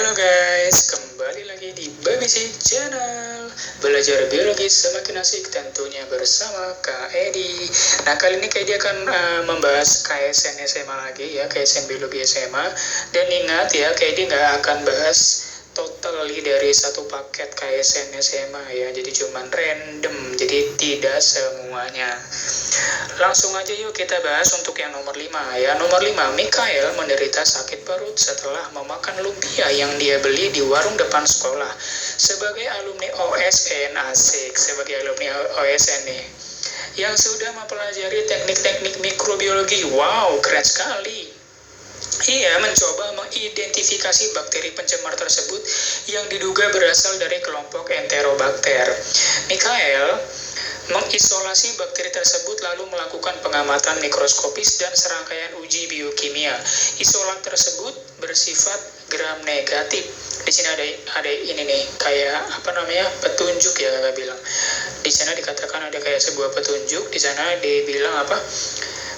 Halo guys, kembali lagi di BBC Channel. Belajar biologi semakin asik tentunya bersama Kak Edi. Nah, kali ini Kak Edi akan membahas KSN SMA lagi ya, KSN Biologi SMA. Dan ingat ya, Kak Edi nggak akan bahas totally dari satu paket KSN SMA ya, jadi cuman random, jadi tidak semuanya. Langsung aja yuk kita bahas untuk yang nomor 5 ya. Nomor 5, Mikael menderita sakit perut setelah memakan lumpia yang dia beli di warung depan sekolah. Sebagai alumni OSN, asik, sebagai alumni OSN nih, yang sudah mempelajari teknik-teknik mikrobiologi, wow, keren sekali. Ia mencoba mengidentifikasi bakteri pencemar tersebut yang diduga berasal dari kelompok Enterobacter. Mikael mengisolasi bakteri tersebut lalu melakukan pengamatan mikroskopis dan serangkaian uji biokimia. Isolat tersebut bersifat gram negatif. Di sini ada ini nih, kayak petunjuk ya kakak bilang. Di sana dikatakan ada kayak sebuah petunjuk. Di sana dibilang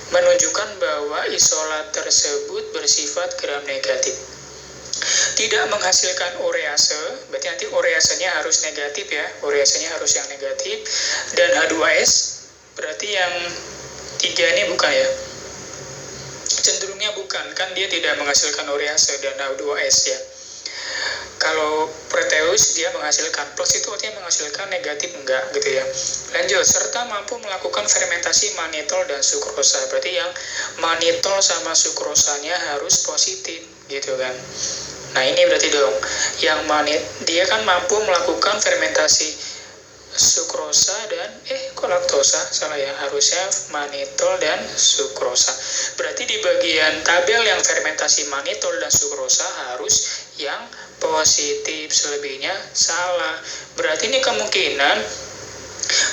menunjukkan bahwa isolat tersebut bersifat gram negatif. Tidak menghasilkan urease, berarti nanti ureasenya harus negatif ya, ureasenya harus yang negatif. Dan H2S, berarti yang 3 ini bukan ya, cenderungnya bukan, kan dia tidak menghasilkan urease dan H2S ya. Kalau Proteus dia menghasilkan, plus itu artinya menghasilkan, negatif enggak gitu ya. Lanjut, serta mampu melakukan fermentasi manitol dan sukrosa. Berarti yang manitol sama sukrosanya harus positif gitu kan. Nah ini berarti dong, yang dia kan mampu melakukan fermentasi sukrosa dan laktosa, salah ya, harusnya manitol dan sukrosa. Berarti di bagian tabel yang fermentasi manitol dan sukrosa harus yang positif, selebihnya salah. Berarti ini kemungkinan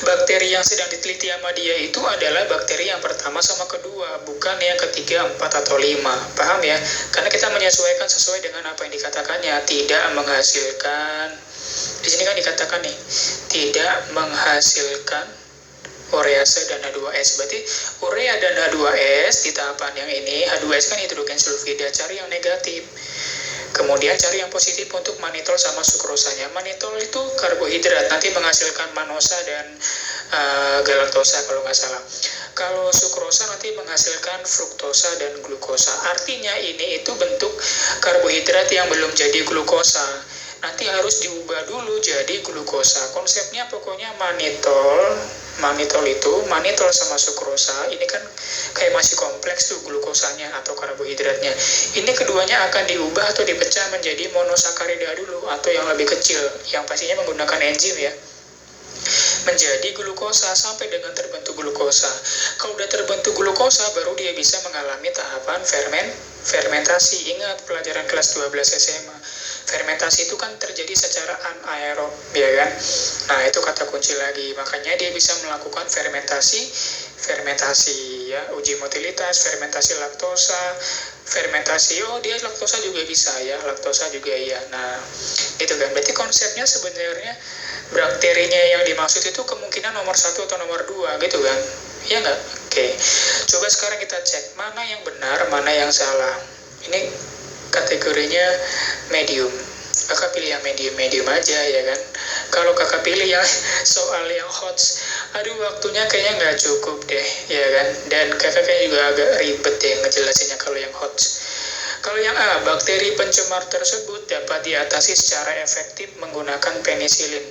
bakteri yang sedang diteliti sama dia itu adalah bakteri yang pertama sama kedua, bukan yang ketiga, 4, atau 5. Paham ya? Karena kita menyesuaikan sesuai dengan apa yang dikatakannya, tidak menghasilkan. Di sini kan dikatakan nih, tidak menghasilkan urease dan H2S. Berarti urea dan H2S di tahapan yang ini, H2S kan hidrogen sulfida, cari yang negatif. Kemudian cari yang positif untuk manitol sama sukrosanya. Manitol itu karbohidrat, nanti menghasilkan manosa dan galaktosa kalau nggak salah. Kalau sukrosa nanti menghasilkan fruktosa dan glukosa. Artinya ini itu bentuk karbohidrat yang belum jadi glukosa. Nanti harus diubah dulu jadi glukosa. Konsepnya pokoknya manitol itu, manitol sama sukrosa, ini kan kayak masih kompleks tuh glukosanya atau karbohidratnya. Ini keduanya akan diubah atau dipecah menjadi monosakarida dulu, atau yang lebih kecil, yang pastinya menggunakan enzim ya, menjadi glukosa sampai dengan terbentuk glukosa. Kalau udah terbentuk glukosa, baru dia bisa mengalami tahapan fermentasi. Ingat pelajaran kelas 12 SMA. Fermentasi itu kan terjadi secara anaerob, ya kan? Nah, itu kata kunci lagi. Makanya dia bisa melakukan fermentasi ya, uji motilitas, fermentasi laktosa, dia laktosa juga bisa ya, laktosa juga iya. Nah, itu kan. Berarti konsepnya sebenarnya bakterinya yang dimaksud itu kemungkinan nomor 1 atau nomor 2 gitu kan? Ya nggak? Oke. Coba sekarang kita cek mana yang benar, mana yang salah. Ini kategorinya medium. Kakak pilih yang medium aja ya kan. Kalau kakak pilih yang soal yang hot, aduh waktunya kayaknya nggak cukup deh ya kan. Dan kakak kayaknya juga agak ribet deh ngejelasinnya kalau yang hot. Kalau yang A, bakteri pencemar tersebut dapat diatasi secara efektif menggunakan penisilin.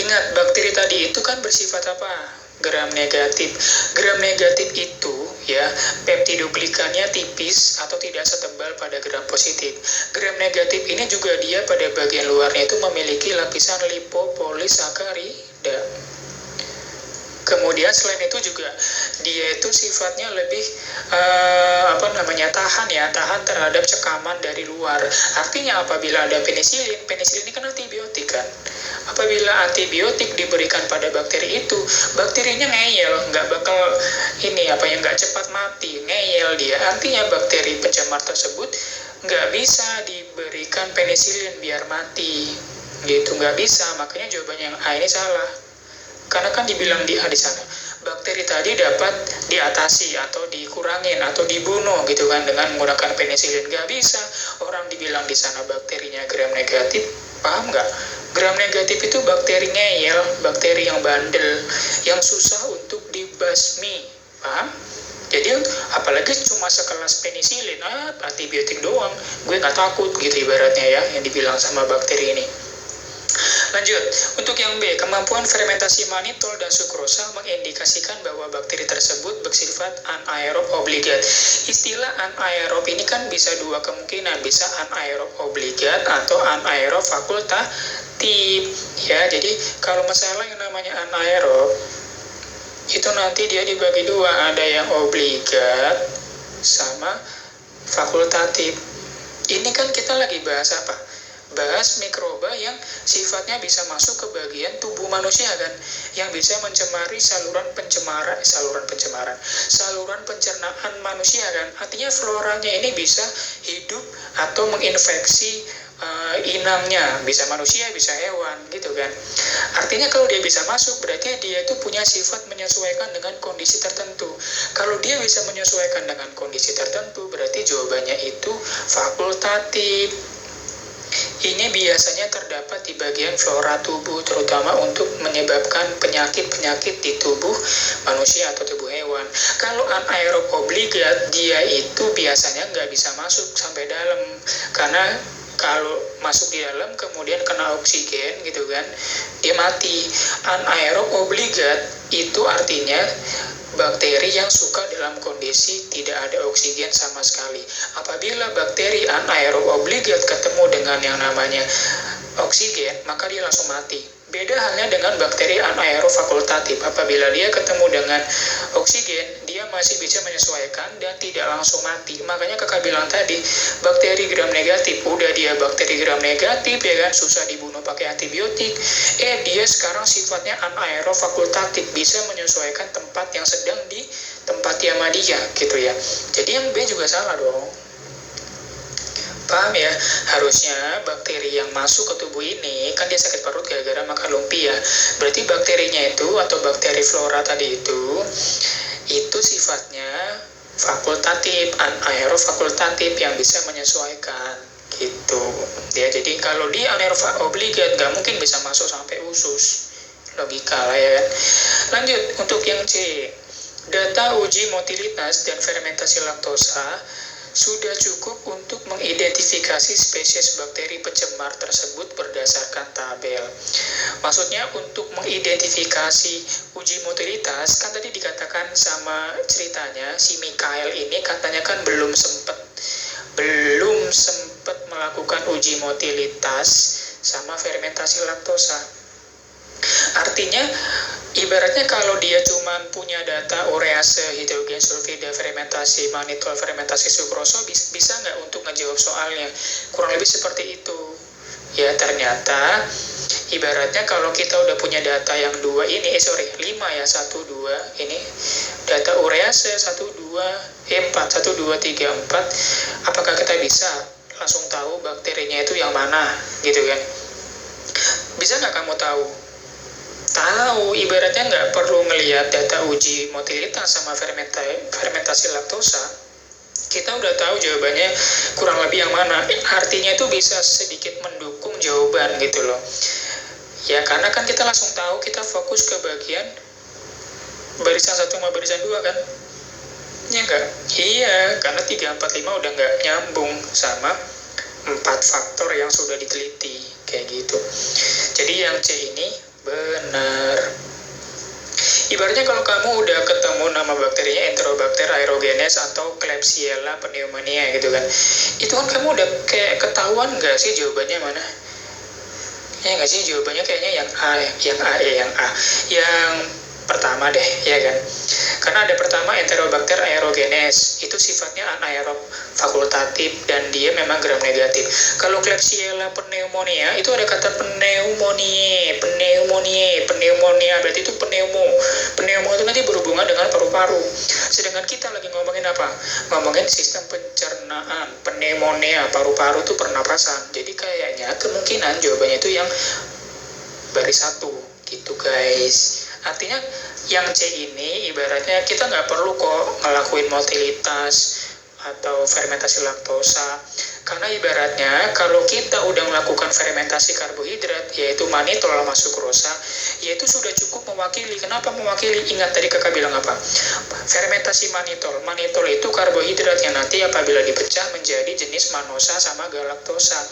Ingat, bakteri tadi itu kan bersifat apa? Gram negatif. Gram negatif itu ya, peptidoglikannya tipis atau tidak setebal pada gram positif. Gram negatif ini juga dia pada bagian luarnya itu memiliki lapisan lipopolisakarida. Kemudian selain itu juga dia itu sifatnya lebih tahan terhadap cekaman dari luar. Artinya apabila ada penisilin ini kan antibiotik kan. Apabila antibiotik diberikan pada bakteri itu, bakterinya ngeyel, nggak bakal nggak cepat mati, ngeyel dia. Artinya bakteri pencemar tersebut nggak bisa diberikan penisilin biar mati, gitu, nggak bisa. Makanya jawabannya yang A ini salah. Karena kan dibilang di A di sana, bakteri tadi dapat diatasi atau dikurangin atau dibunuh gitu kan dengan menggunakan penisilin. Nggak bisa. Orang dibilang di sana bakterinya gram negatif, paham nggak? Gram negatif itu bakteri ngeyel, bakteri yang bandel, yang susah untuk dibasmi, paham? Jadi apalagi cuma sekelas penisilin, antibiotik doang, gue nggak takut gitu ibaratnya ya, yang dibilang sama bakteri ini. Lanjut, untuk yang B, kemampuan fermentasi manitol dan sukrosa mengindikasikan bahwa bakteri tersebut bersifat anaerob obligat. Istilah anaerob ini kan bisa dua kemungkinan, bisa anaerob obligat atau anaerob fakultatif. Ya, jadi kalau masalah yang namanya anaerob itu nanti dia dibagi dua, ada yang obligat sama fakultatif. Ini kan kita lagi bahas apa? Bahas mikroba yang sifatnya bisa masuk ke bagian tubuh manusia kan, yang bisa mencemari saluran pencernaan manusia kan. Artinya floranya ini bisa hidup atau menginfeksi inangnya, bisa manusia, bisa hewan gitu kan. Artinya kalau dia bisa masuk berarti dia itu punya sifat menyesuaikan dengan kondisi tertentu. Kalau dia bisa menyesuaikan dengan kondisi tertentu berarti jawabannya itu fakultatif. Ini biasanya terdapat di bagian flora tubuh, terutama untuk menyebabkan penyakit-penyakit di tubuh manusia atau tubuh hewan. Kalau anaerob obligat, dia itu biasanya nggak bisa masuk sampai dalam, karena kalau masuk di dalam kemudian kena oksigen gitu kan, dia mati. Anaerob obligat itu artinya bakteri yang suka dalam kondisi tidak ada oksigen sama sekali. Apabila bakteri anaerob obligat ketemu dengan yang namanya oksigen, maka dia langsung mati. Beda halnya dengan bakteri anaerob fakultatif. Apabila dia ketemu dengan oksigen, dia masih bisa menyesuaikan dan tidak langsung mati. Makanya kakak bilang tadi, bakteri gram negatif, udah dia bakteri gram negatif ya kan, susah dibunuh pakai antibiotik. Dia sekarang sifatnya anaerob fakultatif, bisa menyesuaikan tempat yang sedang ditempati sama dia gitu ya. Jadi yang B juga salah dong. Paham ya? Harusnya bakteri yang masuk ke tubuh ini, kan dia sakit perut gara-gara makan lumpia. Berarti bakterinya itu, atau bakteri flora tadi itu sifatnya fakultatif, anaerob fakultatif yang bisa menyesuaikan gitu. Ya, jadi kalau di anaerob obligat nggak mungkin bisa masuk sampai usus. Logika lah ya kan. Lanjut, untuk yang C. Data uji motilitas dan fermentasi laktosa sudah cukup untuk mengidentifikasi spesies bakteri pencemar tersebut berdasarkan tabel. Maksudnya untuk mengidentifikasi uji motilitas, kan tadi dikatakan sama ceritanya, si Mikael ini katanya kan belum sempat melakukan uji motilitas sama fermentasi laktosa. Artinya ibaratnya kalau dia cuma punya data urease, hidrogen sulfida, fermentasi manitol, fermentasi sukrosa, bisa nggak untuk ngejawab soalnya? Kurang lebih seperti itu. Ya ternyata ibaratnya kalau kita udah punya data yang 5 ya, 1, 2, ini data urease 1, 2, 4, 1, 2, 3, 4, apakah kita bisa langsung tahu bakterinya itu yang mana gitu kan? Bisa nggak kamu tahu? Tahu, ibaratnya nggak perlu ngelihat data uji motilitas sama fermentasi laktosa, kita udah tahu jawabannya kurang lebih yang mana. Artinya itu bisa sedikit mendukung jawaban gitu loh. Ya karena kan kita langsung tahu, kita fokus ke bagian barisan 1 sama barisan 2 kan. Ya enggak? Iya, karena 3, 4, 5 udah nggak nyambung sama 4 faktor yang sudah diteliti kayak gitu. Jadi yang C ini benar. Ibaratnya kalau kamu udah ketemu nama bakterinya Enterobacter aerogenes atau Klebsiella pneumonia gitu kan, itu kan kamu udah kayak ketahuan nggak sih jawabannya mana? Ya nggak sih, jawabannya kayaknya yang A. Yang pertama deh, ya kan? Karena ada pertama Enterobacter aerogenes, itu sifatnya anaerob fakultatif dan dia memang gram negatif. Kalau Klebsiella pneumonia itu ada kata pneumonia, berarti itu pneumo itu nanti berhubungan dengan paru-paru. Sedangkan kita lagi ngomongin apa? Ngomongin sistem pencernaan, pneumonia, paru-paru itu pernapasan. Jadi kayaknya kemungkinan jawabannya itu yang baris 1 gitu guys. Artinya Yang C ini ibaratnya kita nggak perlu kok ngelakuin motilitas atau fermentasi laktosa, karena ibaratnya kalau kita udah melakukan fermentasi karbohidrat yaitu manitol sama sukrosa, yaitu sudah cukup mewakili. Kenapa mewakili? Ingat tadi kakak bilang apa? Fermentasi manitol itu karbohidrat yang nanti apabila dipecah menjadi jenis manosa sama galaktosa.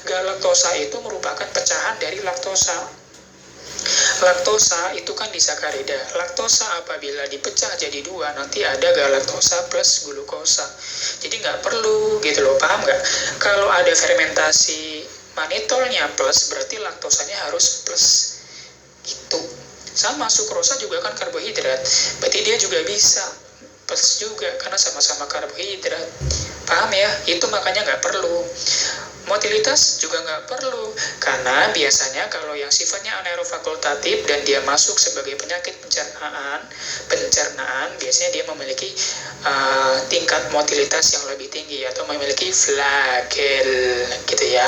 Galaktosa itu merupakan pecahan dari laktosa. Laktosa itu kan disakarida. Laktosa apabila dipecah jadi dua, nanti ada galaktosa plus glukosa. Jadi nggak perlu gitu loh, paham nggak? Kalau ada fermentasi manitolnya plus, berarti laktosanya harus plus gitu. Sama sukrosa juga kan karbohidrat, berarti dia juga bisa plus juga karena sama-sama karbohidrat. Paham ya? Itu makanya nggak perlu. Motilitas juga nggak perlu, karena biasanya kalau yang sifatnya anaerob fakultatif dan dia masuk sebagai penyakit pencernaan biasanya dia memiliki tingkat motilitas yang lebih tinggi atau memiliki flagel gitu ya.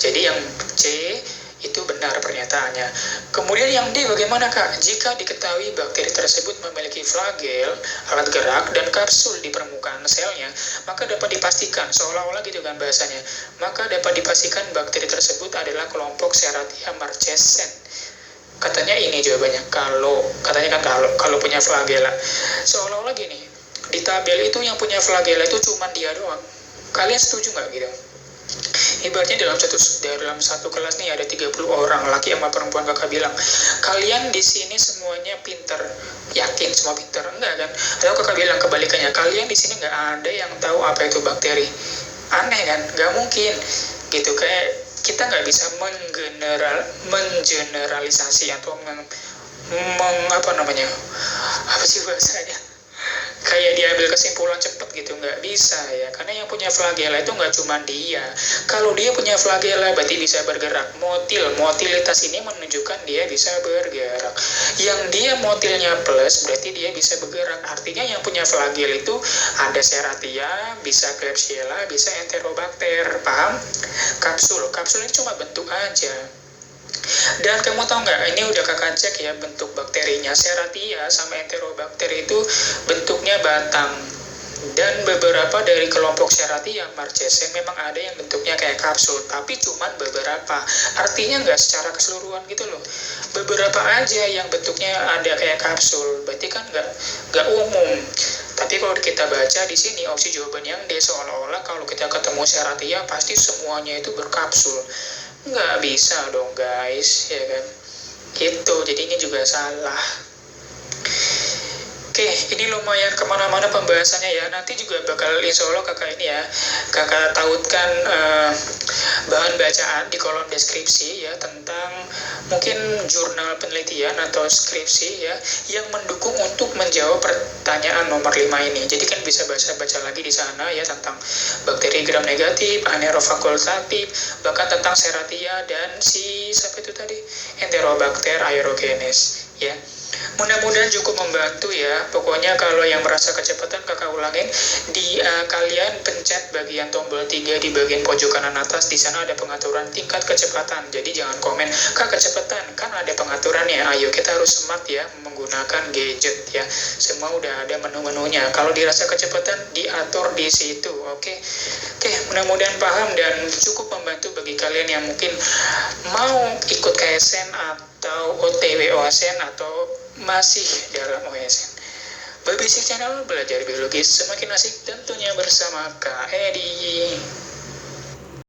Jadi yang C itu benar pernyataannya. Kemudian yang D bagaimana kak? Jika diketahui bakteri tersebut memiliki flagel, alat gerak, dan kapsul di permukaan selnya, maka dapat dipastikan, seolah-olah gitu kan bahasanya, maka dapat dipastikan bakteri tersebut adalah kelompok Serratia marcescens. Katanya ini jawabannya, katanya kan kalau punya flagela. Seolah-olah gini, di tabel itu yang punya flagela itu cuma dia doang. Kalian setuju nggak gitu? Ibaratnya dalam satu kelas nih ada 30 orang, laki sama perempuan, kakak bilang, kalian di sini semuanya pinter, yakin semua pinter? Enggak kan? Atau kakak bilang kebalikannya, kalian di sini nggak ada yang tahu apa itu bakteri? Aneh kan? Nggak mungkin gitu. Kayak kita nggak bisa mengeneralisasi atau apa sih bahasanya, kayak diambil kesimpulan cepat gitu, nggak bisa ya, karena yang punya flagela itu nggak cuma dia. Kalau dia punya flagela berarti bisa bergerak. Motilitas ini menunjukkan dia bisa bergerak. Yang dia motilnya plus berarti dia bisa bergerak. Artinya yang punya flagel itu ada Serratia, bisa Klebsiella, bisa Enterobacter. Paham? Kapsul ini cuma bentuk aja. Dan kamu tahu nggak, ini udah kakak cek ya bentuk bakterinya. Serratia sama Enterobacter itu bentuknya batang. Dan beberapa dari kelompok Serratia marcescens memang ada yang bentuknya kayak kapsul, tapi cuma beberapa. Artinya nggak secara keseluruhan gitu loh. Beberapa aja yang bentuknya ada kayak kapsul, berarti kan nggak umum. Tapi kalau kita baca di sini opsi jawaban yang D, seolah-olah kalau kita ketemu Serratia pasti semuanya itu berkapsul. Nggak bisa dong guys, ya kan? Gitu, jadi ini juga salah. Oke, ini lumayan kemana-mana pembahasannya ya. Nanti juga bakal insya Allah kakak ini ya, kakak tautkan bahan bacaan di kolom deskripsi ya, tentang mungkin jurnal penelitian atau skripsi ya, yang mendukung untuk menjawab pertanyaan nomor 5 ini. Jadi kan bisa baca lagi di sana ya, tentang bakteri gram negatif, anaerob fakultatif, bahkan tentang Serratia dan siapa itu tadi, Enterobacter aerogenes ya. Mudah-mudahan cukup membantu ya. Pokoknya kalau yang merasa kecepatan kakak ulangin, kalian pencet bagian tombol 3 di bagian pojok kanan atas. Di sana ada pengaturan tingkat kecepatan. Jadi jangan komen, kak kecepatan, kan ada pengaturannya. Ayo kita harus smart ya menggunakan gadget ya. Semua udah ada menu-menunya. Kalau dirasa kecepatan diatur di situ. Oke, mudah-mudahan paham dan cukup membantu bagi kalian yang mungkin mau ikut KSN atau OTW OSN atau masih dalam OSN. Basic Channel, belajar biologi semakin asik tentunya bersama Kak Edi.